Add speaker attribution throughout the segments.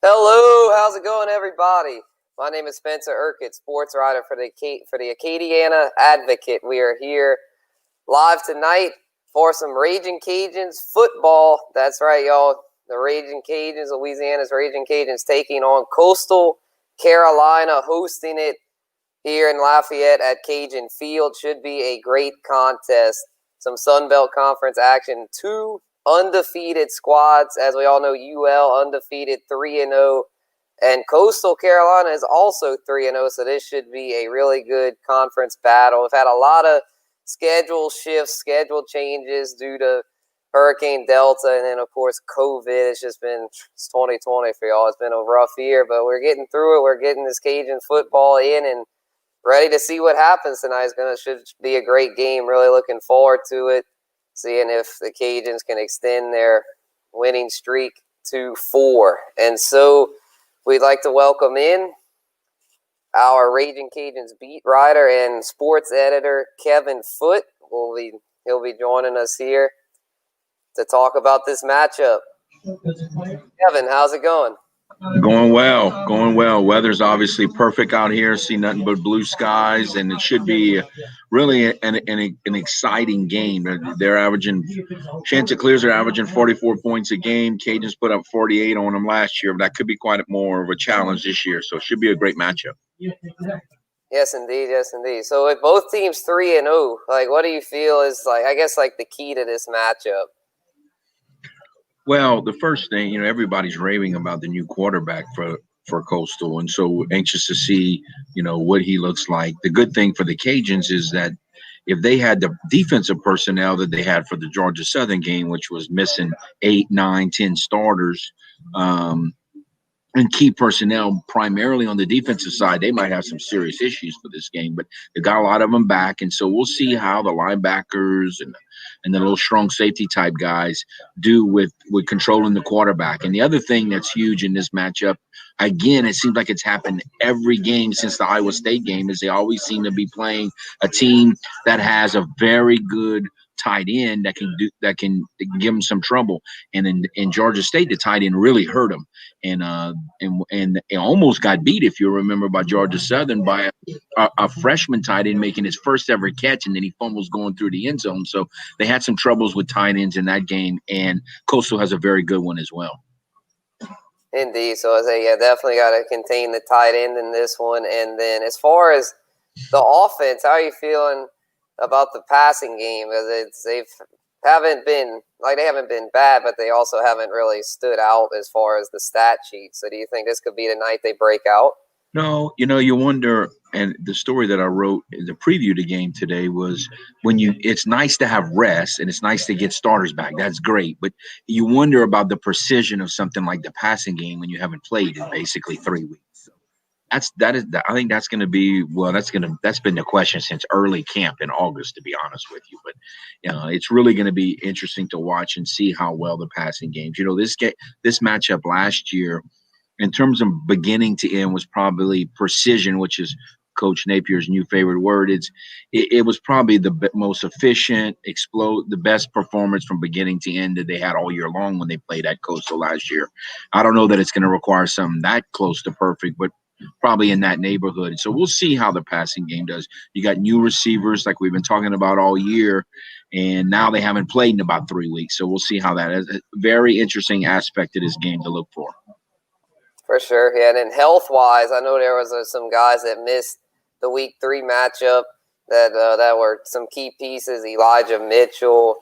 Speaker 1: Hello, how's it going, everybody? My name is Spencer Urquhart, sports writer for the Acadiana Advocate. We are here live tonight for some Raging Cajuns football. That's right, y'all. The Raging Cajuns, Louisiana's Raging Cajuns, taking on Coastal Carolina, hosting it here in Lafayette at Cajun Field. Should be a great contest. Some Sun Belt Conference action. Two undefeated squads. As we all know, UL undefeated 3-0. And Coastal Carolina is also 3-0, so this should be a really good conference battle. We've had a lot of schedule shifts, schedule changes due to Hurricane Delta, and then, of course, COVID. It's 2020 for y'all. It's been a rough year, but we're getting through it. We're getting this Cajun football in and ready to see what happens tonight. Should be a great game. Really looking forward to it, seeing if the Cajuns can extend their winning streak to 4. And so we'd like to welcome in our Raging Cajuns beat writer and sports editor, Kevin Foote. He'll be joining us here to talk about this matchup. Kevin, how's it going?
Speaker 2: Going well. Weather's obviously perfect out here. See nothing but blue skies, and it should be really an exciting game. They're averaging, Chanticleers are averaging 44 points a game. Cajuns put up 48 on them last year, but that could be quite more of a challenge this year. So it should be a great matchup.
Speaker 1: Yes, indeed. So with both teams 3-0, what do you feel is the key to this matchup?
Speaker 2: Well, the first thing, everybody's raving about the new quarterback for Coastal, and so anxious to see, what he looks like. The good thing for the Cajuns is that if they had the defensive personnel that they had for the Georgia Southern game, which was missing 8, 9, 10 starters, and key personnel primarily on the defensive side, they might have some serious issues for this game, but they got a lot of them back. And so we'll see how the linebackers and the little strong safety type guys do with controlling the quarterback. And the other thing that's huge in this matchup, again, it seems like it's happened every game since the Iowa State game, is they always seem to be playing a team that has a very good tight end that can give them some trouble. And in Georgia State, the tight end really hurt them, and it almost got beat, if you remember, by Georgia Southern by a freshman tight end making his first ever catch, and then he fumbles going through the end zone. So they had some troubles with tight ends in that game, and Coastal has a very good one as well.
Speaker 1: Indeed. So I say, definitely got to contain the tight end in this one. And then as far as the offense, how are you feeling about the passing game? Because they haven't been bad, but they also haven't really stood out as far as the stat sheet. So do you think this could be the night they break out?
Speaker 2: No, you wonder, and the story that I wrote in the preview of the game today was it's nice to have rest and it's nice to get starters back. That's great. But you wonder about the precision of something like the passing game when you haven't played in basically 3 weeks. I think that's going to be, that's been the question since early camp in August, to be honest with you. But, it's really going to be interesting to watch and see how well the passing games, this matchup last year, in terms of beginning to end, was probably precision, which is Coach Napier's new favorite word. It was probably the most efficient, the best performance from beginning to end that they had all year long when they played at Coastal last year. I don't know that it's going to require something that close to perfect, but probably in that neighborhood. So we'll see how the passing game does. You got new receivers like we've been talking about all year, and now they haven't played in about 3 weeks. So we'll see how that is. A very interesting aspect of this game to look for.
Speaker 1: For sure, yeah. And then health-wise, I know there was some guys that missed the Week 3 matchup that were some key pieces. Elijah Mitchell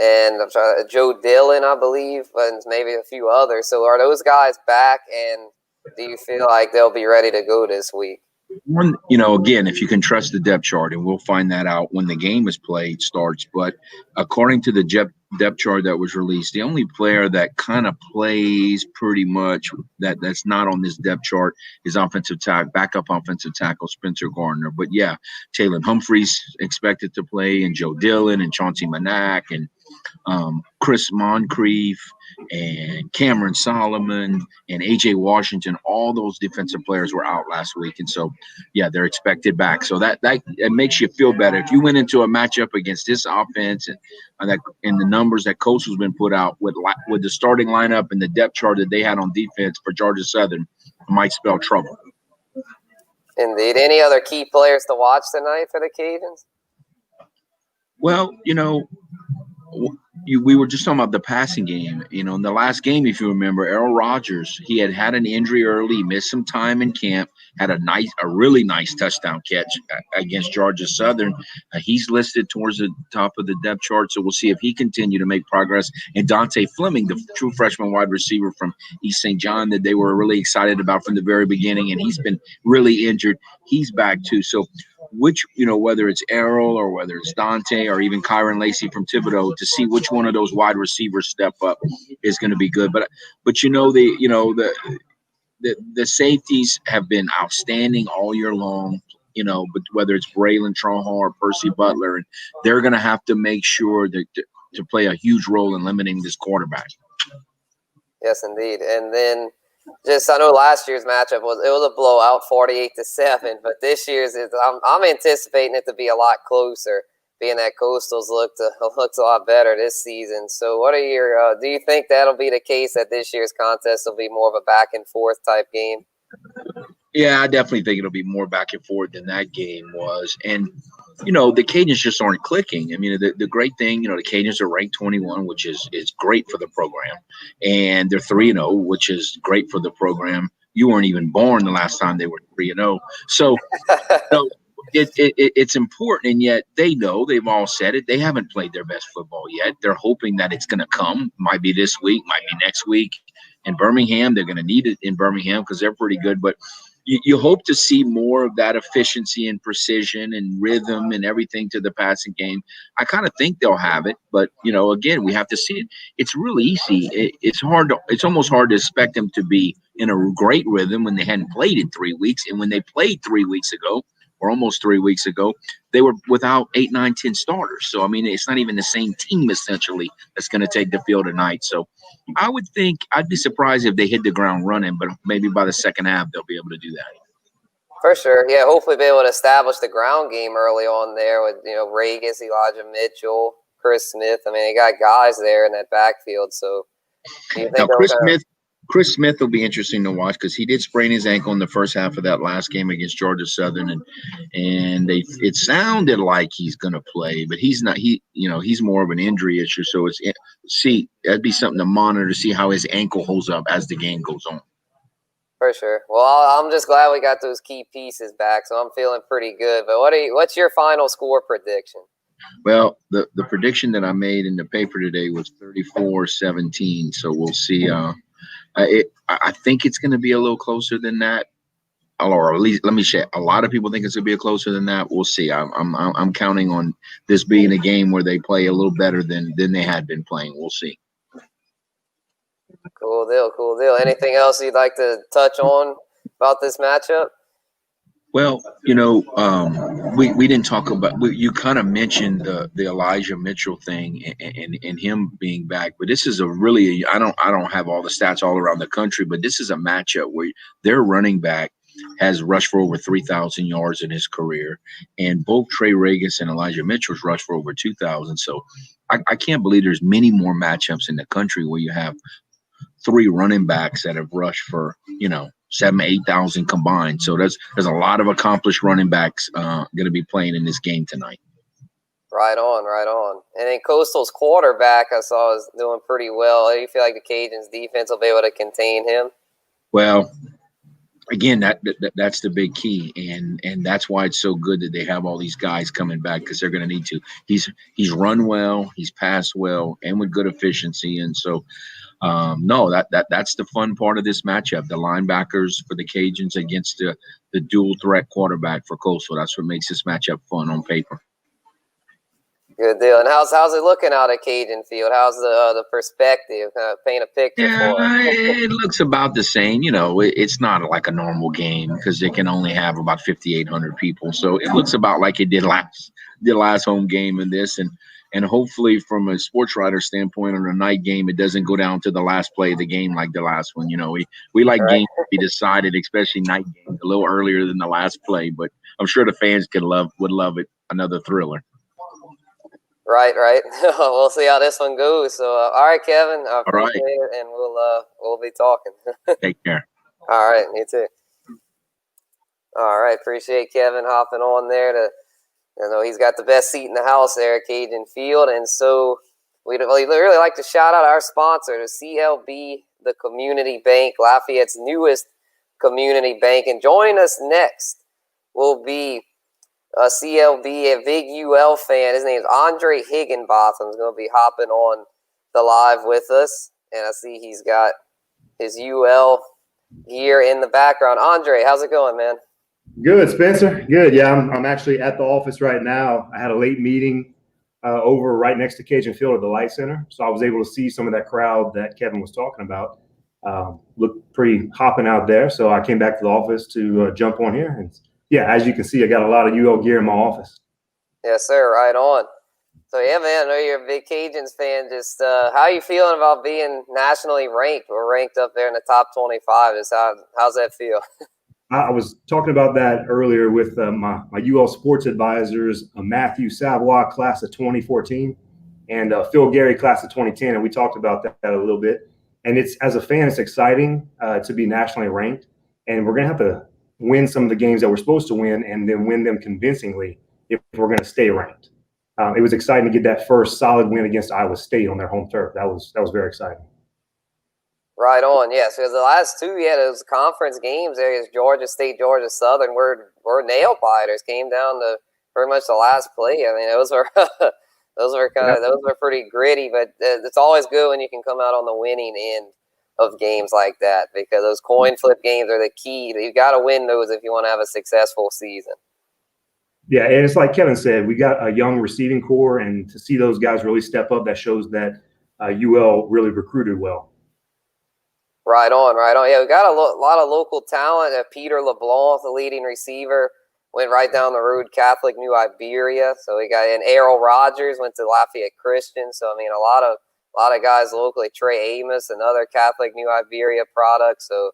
Speaker 1: and Joe Dillon, I believe, and maybe a few others. So are those guys back, and do you feel like they'll be ready to go this week?
Speaker 2: Again, if you can trust the depth chart, and we'll find that out when the game is starts. But according to the depth chart that was released, the only player that kind of plays pretty much that's not on this depth chart is backup offensive tackle Spencer Gardner. But yeah, Taylor Humphreys expected to play, and Joe Dillon and Chauncey Manak and Chris Moncrief and Cameron Solomon and AJ Washington, all those defensive players were out last week. And so, yeah, they're expected back. So that it makes you feel better. If you went into a matchup against this offense and the numbers that Coastal's been put out with the starting lineup and the depth chart that they had on defense for Georgia Southern, it might spell trouble.
Speaker 1: Indeed. Any other key players to watch tonight for the Cajuns?
Speaker 2: Well, we were just talking about the passing game. In the last game, if you remember, Errol Rogers, he had an injury early, missed some time in camp, had a really nice touchdown catch against Georgia Southern. He's listed towards the top of the depth chart, so we'll see if he continue to make progress. And Dante Fleming, the true freshman wide receiver from East St. John that they were really excited about from the very beginning, and he's been really injured. He's back too. So whether it's Errol or whether it's Dante or even Kyron Lacey from Thibodeau, to see which one of those wide receivers step up is going to be good. But the safeties have been outstanding all year long. But whether it's Braylon Trahan or Percy Butler, and they're going to have to make sure that to play a huge role in limiting this quarterback.
Speaker 1: Yes, indeed. And then I know last year's matchup was a blowout, 48-7, but this year's I'm anticipating it to be a lot closer, being that Coastal's looks a lot better this season. So, what are your? Do you think that'll be the case, that this year's contest will be more of a back and forth type game?
Speaker 2: Yeah, I definitely think it'll be more back and forth than that game was. And, the Cajuns just aren't clicking. I mean, the great thing, the Cajuns are ranked 21, which is great for the program. And they're 3-0, which is great for the program. You weren't even born the last time they were 3-0. So, it's important, and yet they know, they've all said it, they haven't played their best football yet. They're hoping that it's going to come. Might be this week, might be next week. In Birmingham, they're going to need it in Birmingham because they're pretty good. But you hope to see more of that efficiency and precision and rhythm and everything to the passing game. I kind of think they'll have it, but again, we have to see it. It's really easy. It's almost hard to expect them to be in a great rhythm when they hadn't played in 3 weeks, and when they played 3 weeks ago, or almost 3 weeks ago, they were without 8, 9, 10 starters. So, I mean, it's not even the same team, essentially, that's going to take the field tonight. So, I would think I'd be surprised if they hit the ground running, but maybe by the second half, they'll be able to do that.
Speaker 1: For sure. Yeah, hopefully be able to establish the ground game early on there with, Regis, Elijah Mitchell, Chris Smith. I mean, they got guys there in that backfield. So, do you think
Speaker 2: Chris Smith will be interesting to watch because he did sprain his ankle in the first half of that last game against Georgia Southern, and it sounded like he's going to play, but he's not. He's more of an injury issue. So that'd be something to monitor to see how his ankle holds up as the game goes on.
Speaker 1: For sure. Well, I'm just glad we got those key pieces back, so I'm feeling pretty good. But what's your final score prediction?
Speaker 2: Well, the prediction that I made in the paper today was 34-17. So we'll see. I think it's going to be a little closer than that, or at least let me say, a lot of people think it's going to be closer than that. We'll see. I'm counting on this being a game where they play a little better than they had been playing. We'll see.
Speaker 1: Cool deal. Anything else you'd like to touch on about this matchup?
Speaker 2: Well, we didn't talk about. You kind of mentioned the Elijah Mitchell thing and him being back, but this is I don't have all the stats all around the country, but this is a matchup where their running back has rushed for over 3,000 yards in his career, and both Trey Regis and Elijah Mitchell's rushed for over 2,000. So I can't believe there's many more matchups in the country where you have 3 running backs that have rushed for 7,000-8,000 combined. So there's a lot of accomplished running backs going to be playing in this game tonight.
Speaker 1: Right on. And then Coastal's quarterback I saw is doing pretty well. Do you feel like the Cajuns' defense will be able to contain him?
Speaker 2: Well, again, that's the big key, and that's why it's so good that they have all these guys coming back, because they're going to need to. He's run well, he's passed well, and with good efficiency, and so. That's the fun part of this matchup. The linebackers for the Cajuns against the dual threat quarterback for Coastal. That's what makes this matchup fun on paper.
Speaker 1: Good deal. And how's it looking out at Cajun Field? How's the perspective? Paint a picture for it.
Speaker 2: It looks about the same. It's not like a normal game because they can only have about 5,800 people. So it looks about like it did last home game in this. And And hopefully, from a sports writer standpoint, on a night game, it doesn't go down to the last play of the game like the last one. We like
Speaker 1: Right.
Speaker 2: games to be decided, especially night games, a little earlier than the last play. But I'm sure the fans would love it. Another thriller.
Speaker 1: Right. We'll see how this one goes. So, all right, Kevin, I
Speaker 2: All right.
Speaker 1: appreciate it, and we'll be talking.
Speaker 2: Take care.
Speaker 1: All right, you too. All right, appreciate Kevin hopping on there he's got the best seat in the house there at Cajun Field, and so we'd really like to shout out our sponsor, the CLB, the community bank, Lafayette's newest community bank, and joining us next will be a CLB, a big UL fan. His name is Andre Higginbotham. He's going to be hopping on the live with us, and I see he's got his UL gear in the background. Andre, how's it going, man?
Speaker 3: Good, Spencer. Good. Yeah, I'm actually at the office right now. I had a late meeting over right next to Cajun Field at the Light Center, so I was able to see some of that crowd that Kevin was talking about. Looked pretty hopping out there, so I came back to the office to jump on here. And yeah, as you can see, I got a lot of UL gear in my office.
Speaker 1: Yes, sir. Right on. So yeah, man, I know you're a big Cajuns fan. Just how are you feeling about being nationally ranked? We're ranked up there in the top 25. Just how's that feel?
Speaker 3: I was talking about that earlier with my UL sports advisors, Matthew Savoy, class of 2014, and Phil Gary, class of 2010, and we talked about that a little bit. And as a fan, it's exciting to be nationally ranked, and we're going to have to win some of the games that we're supposed to win, and then win them convincingly if we're going to stay ranked. It was exciting to get that first solid win against Iowa State on their home turf. That was very exciting.
Speaker 1: Right on, yes. Because the last two, those conference games there is Georgia State, Georgia Southern. We're nail biters. Came down to pretty much the last play. I mean, those were those were pretty gritty. But it's always good when you can come out on the winning end of games like that, because those coin flip games are the key. You got to win those if you want to have a successful season.
Speaker 3: Yeah, and it's like Kevin said, we got a young receiving core, and to see those guys really step up, that shows that UL really recruited well.
Speaker 1: Right on. Yeah, we got a lot of local talent. Peter LeBlanc, the leading receiver, went right down the road, Catholic New Iberia. So we got Errol Rogers went to Lafayette Christian. So I mean, a lot of guys locally. Trey Amos, another Catholic New Iberia product. So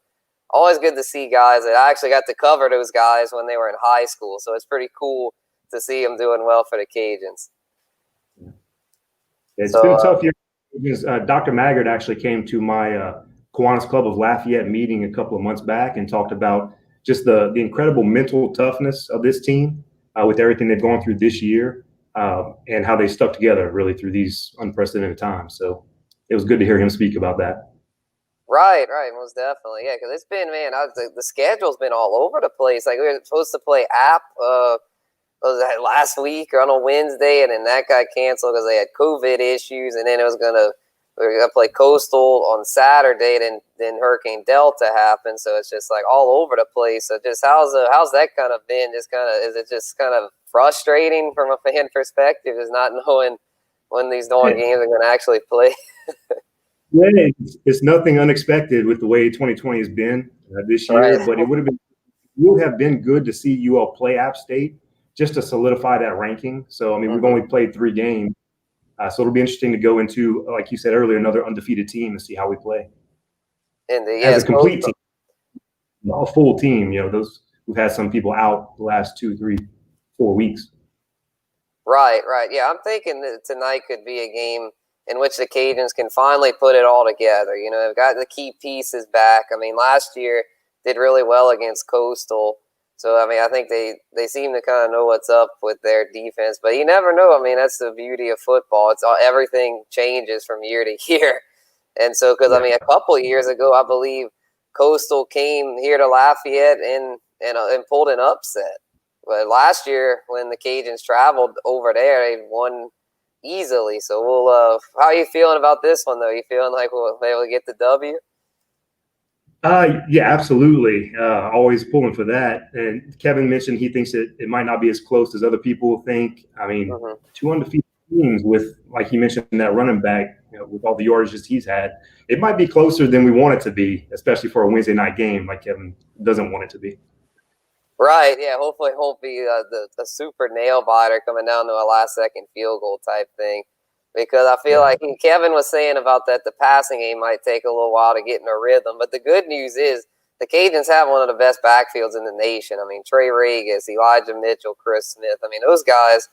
Speaker 1: always good to see guys that I actually got to cover those guys when they were in high school. So it's pretty cool to see them doing well for the Cajuns.
Speaker 3: It's been a tough year. Dr. Maggard actually came to my Kiwanis Club of Lafayette meeting a couple of months back and talked about just the incredible mental toughness of this team with everything they've gone through this year and how they stuck together really through these unprecedented times. So it was good to hear him speak about that.
Speaker 1: Right, most definitely. Yeah, because it's been, man, the schedule's been all over the place. Like, we were supposed to play App was that last week or on a Wednesday, and then that got canceled because they had COVID issues, and then we were gonna play Coastal on Saturday, then Hurricane Delta happened, so it's just like all over the place. So just how's that kind of been? Is it just kind of frustrating from a fan perspective, just not knowing when these games are going to actually play?
Speaker 3: Yeah, it's nothing unexpected with the way 2020 has been this year, right. But it would have been good to see UL play App State just to solidify that ranking. So I mean, we've only played 3 games. So it'll be interesting to go into, like you said earlier, another undefeated team and see how we play.
Speaker 1: And
Speaker 3: as a complete team, a full team, those who've had some people out the last 2, 3, 4 weeks.
Speaker 1: Right. Yeah, I'm thinking that tonight could be a game in which the Cajuns can finally put it all together. They've got the key pieces back. I mean, last year did really well against Coastal. So, I mean, I think they seem to kind of know what's up with their defense. But you never know. I mean, that's the beauty of football. Everything changes from year to year. And so, because, I mean, a couple of years ago, I believe Coastal came here to Lafayette and pulled an upset. But last year, when the Cajuns traveled over there, they won easily. So, how are you feeling about this one, though? You feeling like we'll be able to get the W?
Speaker 3: Yeah, absolutely. Always pulling for that. And Kevin mentioned he thinks it might not be as close as other people think. I mean, 2 undefeated teams with, like he mentioned, that running back, with all the yardages he's had, it might be closer than we want it to be, especially for a Wednesday night game like Kevin doesn't want it to be.
Speaker 1: Right, yeah, hopefully it won't be the super nail biter coming down to a last-second field goal type thing. Because I feel like Kevin was saying about that the passing game might take a little while to get in a rhythm. But the good news is the Cajuns have one of the best backfields in the nation. I mean, Trey Regis, Elijah Mitchell, Chris Smith. I mean, those guys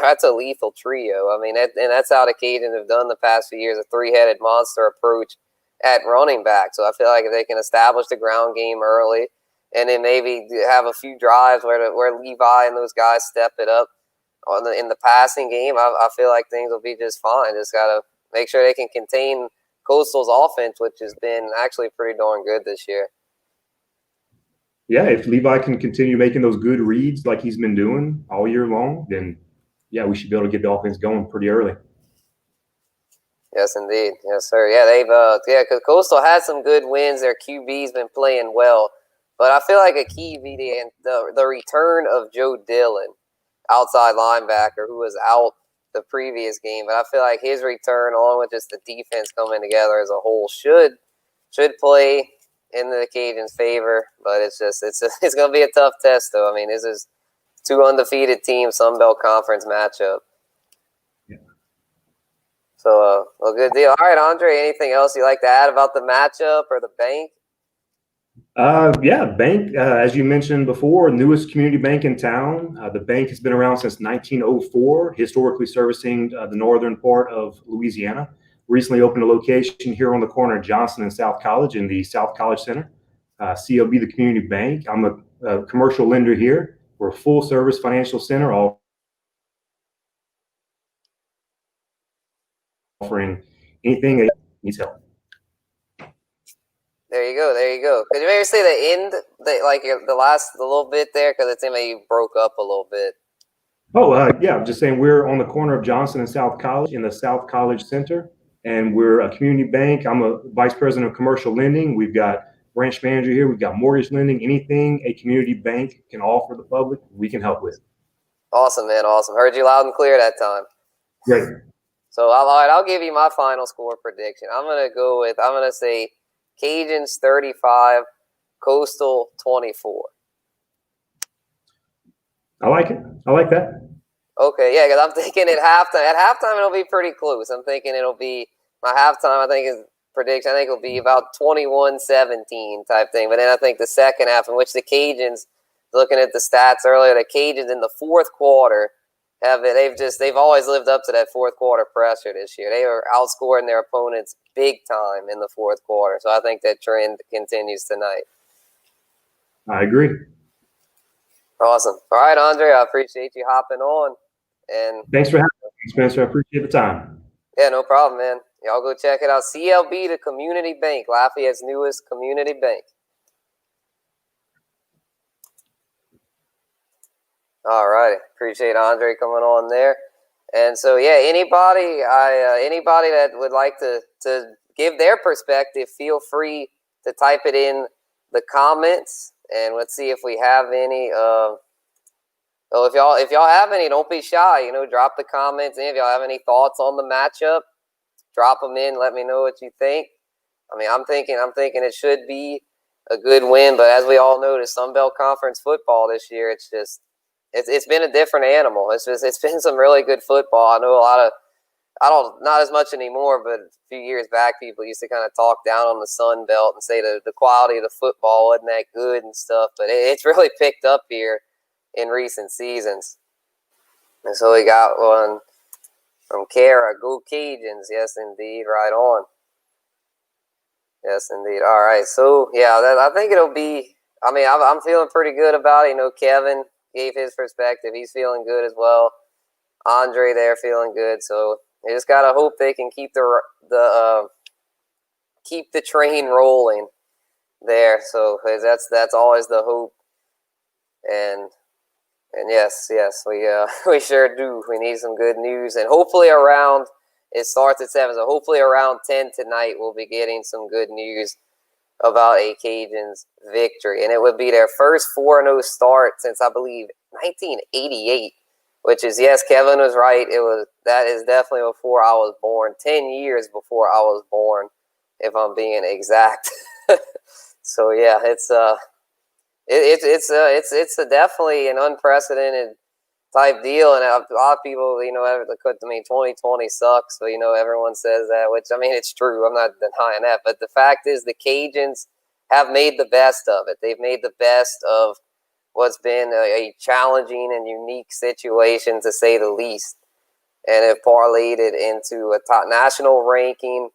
Speaker 1: that's a lethal trio. I mean, and that's how the Cajuns have done the past few years, a three-headed monster approach at running back. So I feel like if they can establish the ground game early and then maybe have a few drives where Levi and those guys step it up in the passing game, I feel like things will be just fine. Just got to make sure they can contain Coastal's offense, which has been actually pretty darn good this year.
Speaker 3: Yeah, if Levi can continue making those good reads like he's been doing all year long, then yeah, we should be able to get the offense going pretty early.
Speaker 1: Yes, indeed. Yes, sir. Yeah, because Coastal had some good wins. Their QB's been playing well, but I feel like a key be the return of Joe Dillon, outside linebacker, who was out the previous game. But I feel like his return, along with just the defense coming together as a whole, should play in the Cajuns' favor. But it's going to be a tough test, though. I mean, this is two undefeated teams, Sun Belt Conference matchup.
Speaker 3: Yeah.
Speaker 1: So, well, good deal. All right, Andre, anything else you'd like to add about the matchup or the bank?
Speaker 3: Yeah, bank, as you mentioned before, newest community bank in town. The bank has been around since 1904, historically servicing the northern part of Louisiana. Recently opened a location here on the corner of Johnson and South College in the South College Center. CLB, the community bank. I'm a commercial lender here. We're a full service financial center offering anything that needs help.
Speaker 1: There you go. There you go. Could you maybe say the end, the last little bit there? Because it seemed like you broke up a little bit.
Speaker 3: Oh, yeah, I'm just saying we're on the corner of Johnson and South College in the South College Center, and we're a community bank. I'm a vice president of commercial lending. We've got branch manager here. We've got mortgage lending. Anything a community bank can offer the public, we can help with.
Speaker 1: Awesome, man. Awesome. Heard you loud and clear that time.
Speaker 3: Great.
Speaker 1: So, all right, I'll give you my final score prediction. I'm going to say Cajuns 35, Coastal 24.
Speaker 3: I like it. I like that.
Speaker 1: Okay, yeah, because I'm thinking at halftime it'll be pretty close. I'm thinking it'll be my halftime. I think is prediction. I think it'll be about 21-17 type thing. But then I think the second half, in which the Cajuns, looking at the stats earlier, the Cajuns in the fourth quarter they've always lived up to that fourth quarter pressure this year. They are outscoring their opponents big time in the fourth quarter. So I think that trend continues tonight.
Speaker 3: I agree.
Speaker 1: Awesome. All right, Andre, I appreciate you hopping on. And
Speaker 3: thanks for having me, Spencer. I appreciate the time.
Speaker 1: Yeah, no problem, man. Y'all go check it out. CLB, the community bank, Lafayette's newest community bank. All right, appreciate Andre coming on there. And so, yeah, anybody that would like to give their perspective, feel free to type it in the comments, and let's see if we have any. So if y'all have any, don't be shy. Drop the comments in. If y'all have any thoughts on the matchup, drop them in. Let me know what you think. I mean, I'm thinking it should be a good win, but as we all know, the Sun Belt Conference football this year, it's been a different animal. It's been some really good football. I know not as much anymore, but a few years back, people used to kind of talk down on the Sun Belt and say the quality of the football wasn't that good and stuff. But it's really picked up here in recent seasons. And so we got one from Kara. Go Cajuns. Yes, indeed. Right on. Yes, indeed. All right. So, yeah, I think it'll be – I mean, I'm feeling pretty good about it. Kevin gave his perspective. He's feeling good as well. Andre there feeling good. So you just got to hope they can keep keep the train rolling there. So that's always the hope. And yes, we sure do. We need some good news. And hopefully it starts at 7, so hopefully around 10 tonight we'll be getting some good news about a Cajuns victory. And it would be their first 4-0 start since, I believe, 1988, which is, yes, Kevin was right. That is definitely before I was born, 10 years before I was born, if I'm being exact. So, yeah, it's It's definitely an unprecedented type deal, and a lot of people, 2020 sucks. So everyone says that, which I mean, it's true. I'm not denying that, but the fact is, the Cajuns have made the best of it. They've made the best of what's been a challenging and unique situation, to say the least, and have parlayed it into a top national ranking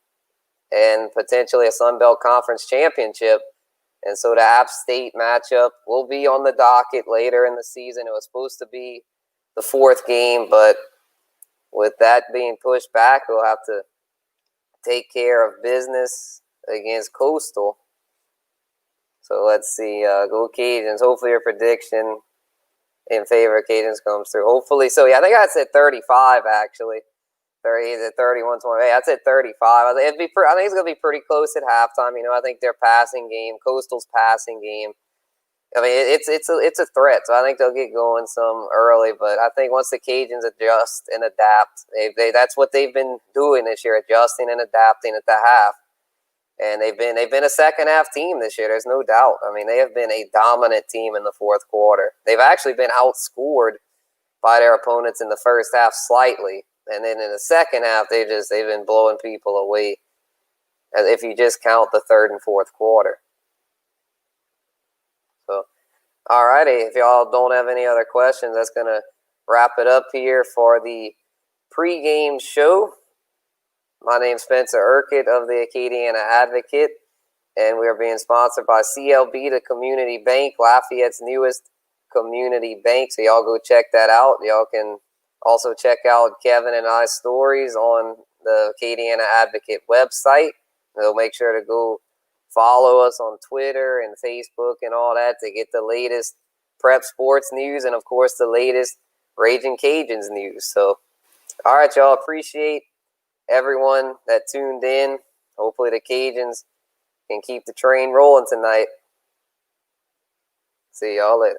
Speaker 1: and potentially a Sun Belt Conference championship. And so the App State matchup will be on the docket later in the season. It was supposed to be the fourth game, but with that being pushed back, we'll have to take care of business against Coastal. So let's see. Go Cajuns. Hopefully your prediction in favor of Cajuns comes through. Hopefully. So, yeah, I think I said 35, actually. 31-20. Hey, I said 35. I think it's going to be pretty close at halftime. I think their passing game, Coastal's passing game, I mean, it's a threat. So I think they'll get going some early. But I think once the Cajuns adjust and adapt, that's what they've been doing this year, adjusting and adapting at the half. And they've been a second half team this year. There's no doubt. I mean, they have been a dominant team in the fourth quarter. They've actually been outscored by their opponents in the first half slightly. And then in the second half, they've been blowing people away, as if you just count the third and fourth quarter. So, all righty. If y'all don't have any other questions, that's going to wrap it up here for the pregame show. My name's Spencer Urquhart of the Acadiana Advocate, and we are being sponsored by CLB, the community bank, Lafayette's newest community bank. So y'all go check that out. Y'all can also check out Kevin and I's stories on the Acadiana Advocate website. So make sure to go follow us on Twitter and Facebook and all that to get the latest prep sports news and, of course, the latest Raging Cajuns news. So, all right, y'all. Appreciate everyone that tuned in. Hopefully the Cajuns can keep the train rolling tonight. See y'all later.